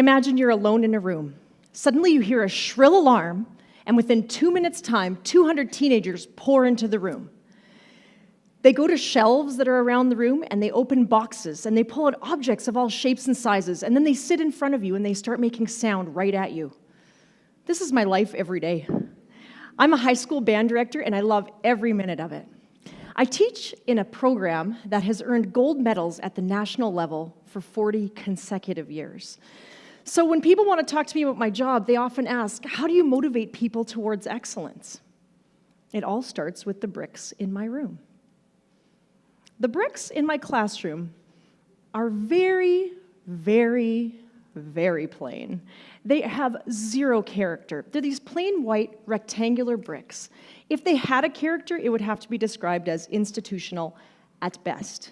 Imagine you're alone in a room. Suddenly you hear a shrill alarm, and within 2 minutes' time, 200 teenagers pour into the room. They go to shelves that are around the room, and they open boxes, and they pull out objects of all shapes and sizes, and then they sit in front of you, and they start making sound right at you. This is my life every day. I'm a high school band director, and I love every minute of it. I teach in a program that has earned gold medals at the national level for 40 consecutive years. So when people want to talk to me about my job, they often ask, how do you motivate people towards excellence? It all starts with the bricks in my room. The bricks in my classroom are very, very, very plain. They have zero character. They're these plain white rectangular bricks. If they had a character, it would have to be described as institutional at best.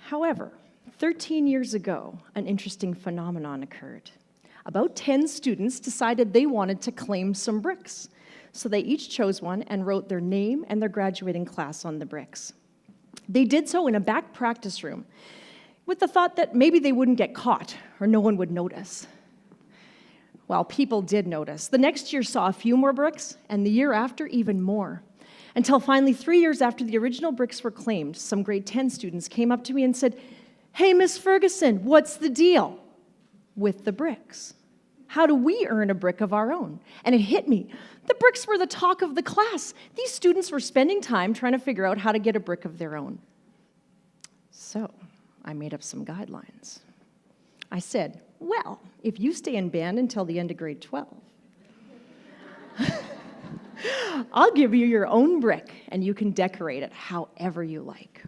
However, 13 years ago, an interesting phenomenon occurred. About 10 students decided they wanted to claim some bricks. So they each chose one and wrote their name and their graduating class on the bricks. They did so in a back practice room with the thought that maybe they wouldn't get caught or no one would notice. Well, people did notice. The next year saw a few more bricks, and the year after, even more. Until finally, 3 years after the original bricks were claimed, some grade 10 students came up to me and said, "Hey, Miss Ferguson, what's the deal with the bricks? How do we earn a brick of our own?" And it hit me. The bricks were the talk of the class. These students were spending time trying to figure out how to get a brick of their own. So I made up some guidelines. I said, well, if you stay in band until the end of grade 12, I'll give you your own brick, and you can decorate it however you like.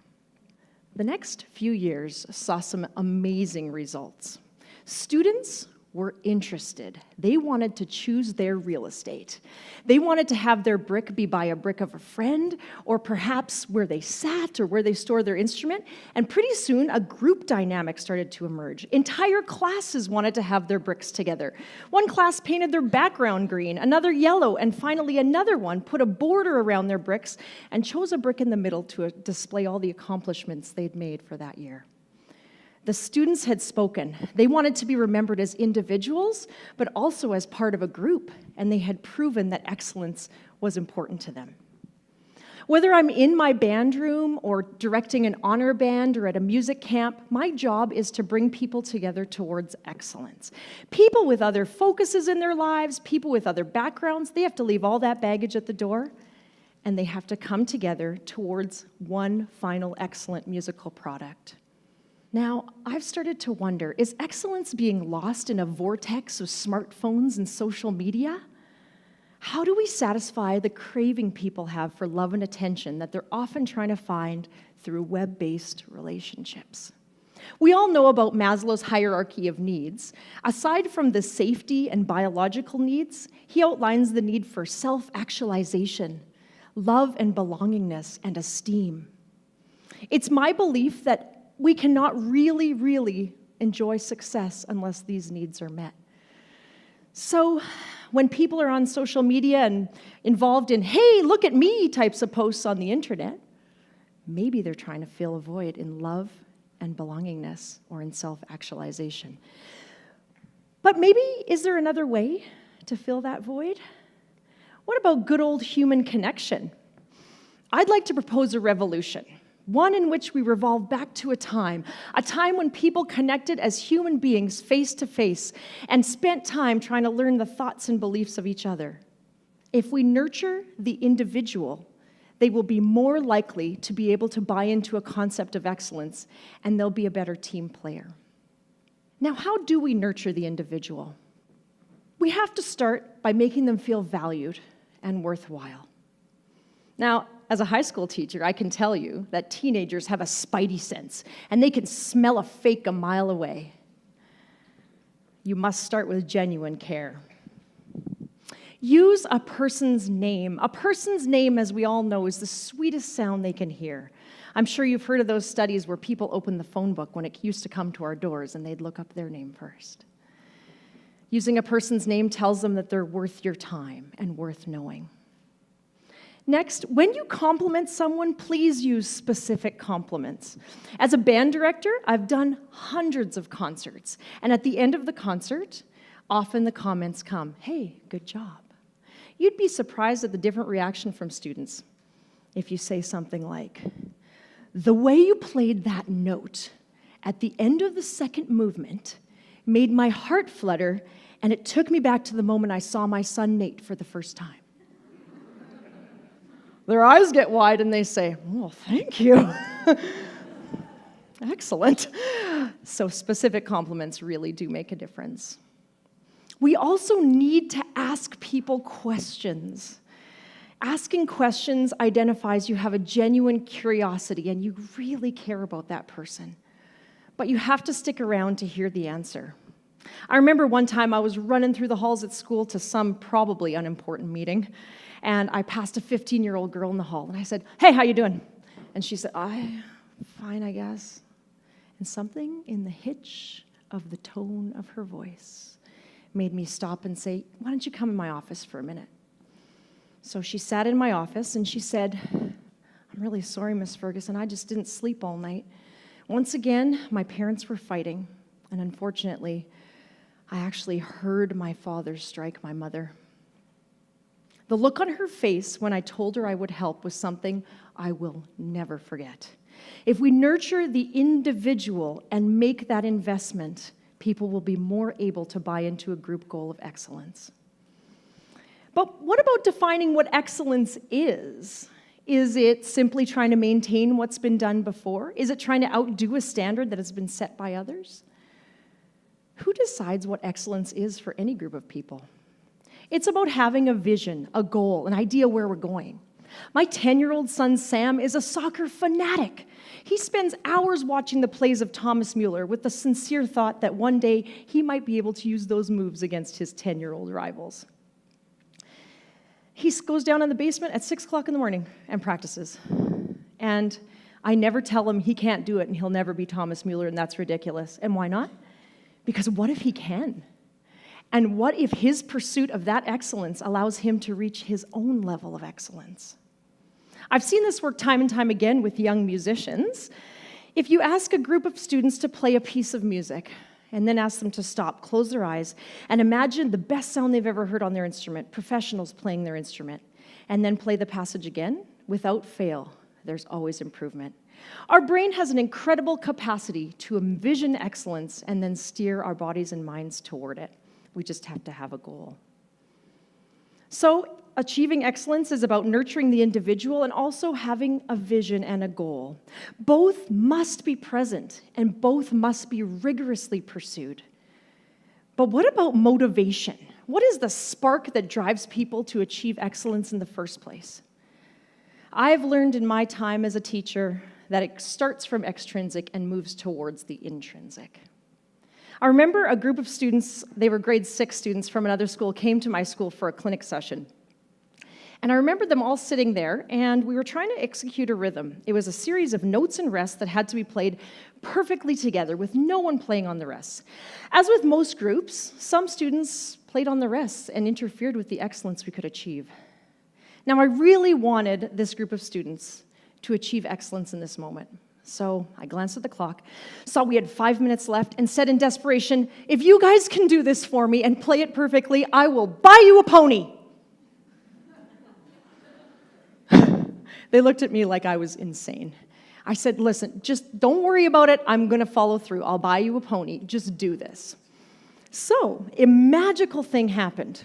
The next few years saw some amazing results. Students were interested. They wanted to choose their real estate. They wanted to have their brick be by a brick of a friend, or perhaps where they sat or where they stored their instrument. And pretty soon, a group dynamic started to emerge. Entire classes wanted to have their bricks together. One class painted their background green, another yellow, and finally another one put a border around their bricks and chose a brick in the middle to display all the accomplishments they'd made for that year. The students had spoken. They wanted to be remembered as individuals, but also as part of a group, and they had proven that excellence was important to them. Whether I'm in my band room or directing an honor band or at a music camp, my job is to bring people together towards excellence. People with other focuses in their lives, people with other backgrounds, they have to leave all that baggage at the door, and they have to come together towards one final excellent musical product. Now, I've started to wonder, is excellence being lost in a vortex of smartphones and social media? How do we satisfy the craving people have for love and attention that they're often trying to find through web-based relationships? We all know about Maslow's hierarchy of needs. Aside from the safety and biological needs, he outlines the need for self-actualization, love and belongingness, and esteem. It's my belief that we cannot really enjoy success unless these needs are met. So when people are on social media and involved in, hey, look at me types of posts on the internet, maybe they're trying to fill a void in love and belongingness or in self-actualization. But maybe, is there another way to fill that void? What about good old human connection? I'd like to propose a revolution. One in which we revolve back to a time when people connected as human beings face to face and spent time trying to learn the thoughts and beliefs of each other. If we nurture the individual, they will be more likely to be able to buy into a concept of excellence, and they'll be a better team player. Now, how do we nurture the individual? We have to start by making them feel valued and worthwhile. Now, as a high school teacher, I can tell you that teenagers have a spidey sense, and they can smell a fake a mile away. You must start with genuine care. Use a person's name. A person's name, as we all know, is the sweetest sound they can hear. I'm sure you've heard of those studies where people open the phone book when it used to come to our doors, and they'd look up their name first. Using a person's name tells them that they're worth your time and worth knowing. Next, when you compliment someone, please use specific compliments. As a band director, I've done hundreds of concerts, and at the end of the concert, often the comments come, "Hey, good job." You'd be surprised at the different reaction from students if you say something like, "The way you played that note at the end of the second movement made my heart flutter, and it took me back to the moment I saw my son Nate for the first time." Their eyes get wide and they say, "Well, thank you." Excellent. So specific compliments really do make a difference. We also need to ask people questions. Asking questions identifies you have a genuine curiosity and you really care about that person. But you have to stick around to hear the answer. I remember one time I was running through the halls at school to some probably unimportant meeting, and I passed a 15-year-old girl in the hall, and I said, "Hey, how you doing?" And she said, Fine, I guess." And something in the hitch of the tone of her voice made me stop and say, "Why don't you come in my office for a minute?" So she sat in my office, and she said, "I'm really sorry, Miss Ferguson, I just didn't sleep all night. Once again, my parents were fighting, and unfortunately, I actually heard my father strike my mother." The look on her face when I told her I would help was something I will never forget. If we nurture the individual and make that investment, people will be more able to buy into a group goal of excellence. But what about defining what excellence is? Is it simply trying to maintain what's been done before? Is it trying to outdo a standard that has been set by others? Who decides what excellence is for any group of people? It's about having a vision, a goal, an idea where we're going. My 10-year-old son, Sam, is a soccer fanatic. He spends hours watching the plays of Thomas Mueller with the sincere thought that one day he might be able to use those moves against his 10-year-old rivals. He goes down in the basement at 6 o'clock in the morning and practices. And I never tell him he can't do it and he'll never be Thomas Mueller, and that's ridiculous. And why not? Because what if he can? And what if his pursuit of that excellence allows him to reach his own level of excellence? I've seen this work time and time again with young musicians. If you ask a group of students to play a piece of music and then ask them to stop, close their eyes, and imagine the best sound they've ever heard on their instrument, professionals playing their instrument, and then play the passage again, without fail, there's always improvement. Our brain has an incredible capacity to envision excellence and then steer our bodies and minds toward it. We just have to have a goal. So, achieving excellence is about nurturing the individual and also having a vision and a goal. Both must be present and both must be rigorously pursued. But what about motivation? What is the spark that drives people to achieve excellence in the first place? I've learned in my time as a teacher that it starts from extrinsic and moves towards the intrinsic. I remember a group of students, they were grade 6 students from another school, came to my school for a clinic session. And I remember them all sitting there, and we were trying to execute a rhythm. It was a series of notes and rests that had to be played perfectly together, with no one playing on the rests. As with most groups, some students played on the rests and interfered with the excellence we could achieve. Now, I really wanted this group of students to achieve excellence in this moment. So I glanced at the clock, saw we had 5 minutes left, and said in desperation, "If you guys can do this for me and play it perfectly, I will buy you a pony." They looked at me like I was insane. I said, "Listen, just don't worry about it. I'm going to follow through. I'll buy you a pony. Just do this." So a magical thing happened.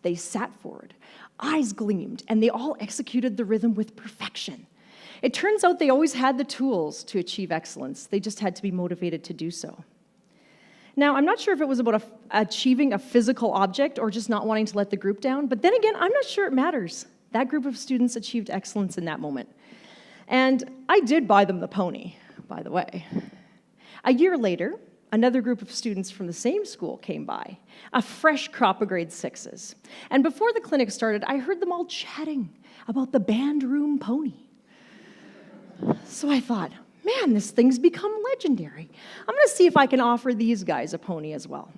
They sat forward, eyes gleamed, and they all executed the rhythm with perfection. It turns out they always had the tools to achieve excellence. They just had to be motivated to do so. Now, I'm not sure if it was about achieving a physical object or just not wanting to let the group down, but then again, I'm not sure it matters. That group of students achieved excellence in that moment. And I did buy them the pony, by the way. A year later, another group of students from the same school came by, a fresh crop of grade 6s. And before the clinic started, I heard them all chatting about the band room pony. So I thought, man, this thing's become legendary. I'm going to see if I can offer these guys a pony as well.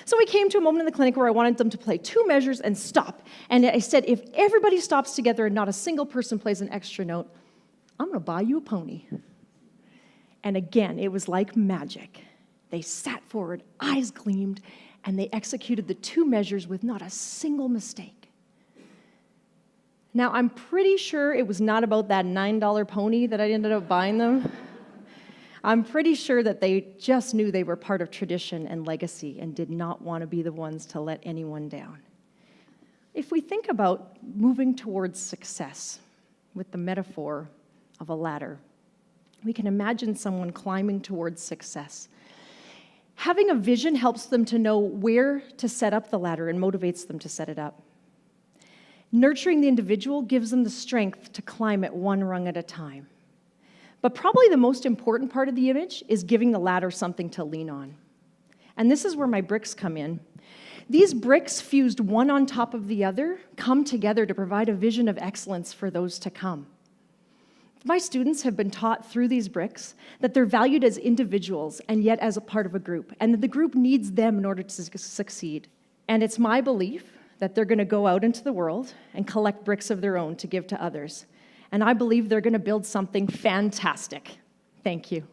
So we came to a moment in the clinic where I wanted them to play 2 measures and stop. And I said, if everybody stops together and not a single person plays an extra note, I'm going to buy you a pony. And again, it was like magic. They sat forward, eyes gleamed, and they executed the 2 measures with not a single mistake. Now, I'm pretty sure it was not about that $9 pony that I ended up buying them. I'm pretty sure that they just knew they were part of tradition and legacy and did not want to be the ones to let anyone down. If we think about moving towards success with the metaphor of a ladder, we can imagine someone climbing towards success. Having a vision helps them to know where to set up the ladder and motivates them to set it up. Nurturing the individual gives them the strength to climb it 1 rung at a time. But probably the most important part of the image is giving the ladder something to lean on. And this is where my bricks come in. These bricks, fused one on top of the other, come together to provide a vision of excellence for those to come. My students have been taught through these bricks that they're valued as individuals and yet as a part of a group, and that the group needs them in order to succeed. And it's my belief that they're going to go out into the world and collect bricks of their own to give to others. And I believe they're going to build something fantastic. Thank you.